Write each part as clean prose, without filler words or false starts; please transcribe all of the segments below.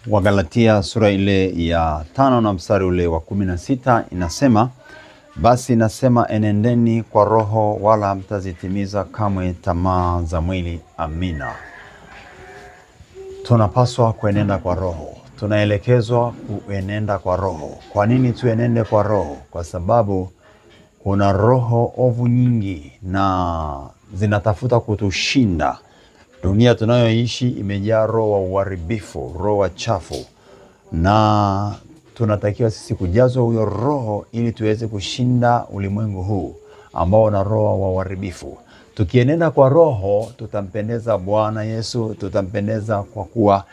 Wagalatia sura ile ya 5 na mstari ule wa 16 inasema, basi nasema enendeni kwa roho, wala mtazitimiza kamwe tamaa za mwili. Amina. Tunapaswa kuenenda kwa roho. Tunaelekezwa kuenenda kwa roho. Kwa nini tuenende kwa roho? Kwa sababu kuna roho ovu nyingi na zinatafuta kutushinda. Dunia tunayoishi imejaa roho wa uharibifu, roho wa chafu, na tunatakiwa sisi kujazwa huyo roho ili tuweze kushinda ulimwengu huu ambao na roho wa uharibifu. Tukienenda kwa roho tutampendeza Bwana Yesu, tutampendeza kwa kuwa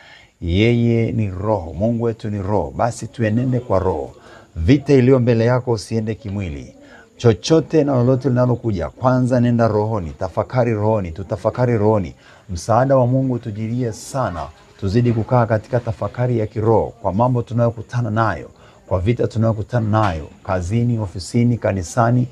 yeye ni roho. Mungu wetu ni roho. Basi tuenende kwa roho. Vita iliyo mbele yako usiende kimwili. Chochote na lolote linalokuja, kwanza nenda rohoni, tafakari rohoni, tutafakari rohoni. Msaada wa Mungu tujilie sana, tuzidi kukaa katika tafakari ya kiroho kwa mambo tunayokutana nayo, kwa vita tunayokutana nayo, kazini, ofisini, kanisani,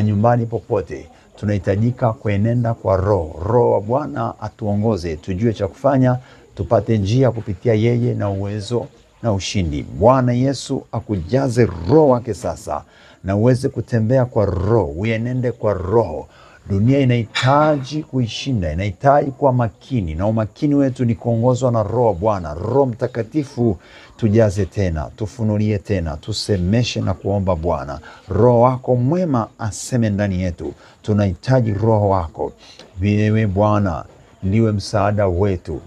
nyumbani, popote. Tunahitajika kuenenda kwa roho. Roho wa Bwana atuongoze, tujue cha kufanya, tupate njia kupitia yeye na uwezo na ushindi. Bwana Yesu akujaze roho wake sasa na uweze kutembea kwa roho, uenende kwa roho. Dunia inahitaji kuishinda, inahitaji kuwa makini, na umakini wetu ni kuongozwa na roho Bwana. Roho Mtakatifu tujaze tena, tufunulie tena, tusemeshe na kuomba Bwana. Roho wako mwema aseme ndani yetu. Tunahitaji roho wako. Wewe Bwana ndiwe msaada wetu.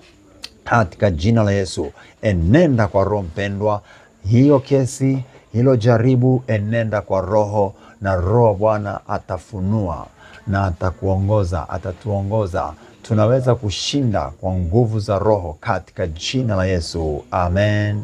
Katika jina la Yesu, enenda kwa roho mpendwa. Hiyo kesi, hilo jaribu, enenda kwa roho, na roho Bwana atafunua na atakuongoza, atatuongoza. Tunaweza kushinda kwa nguvu za roho katika jina la Yesu. Amen.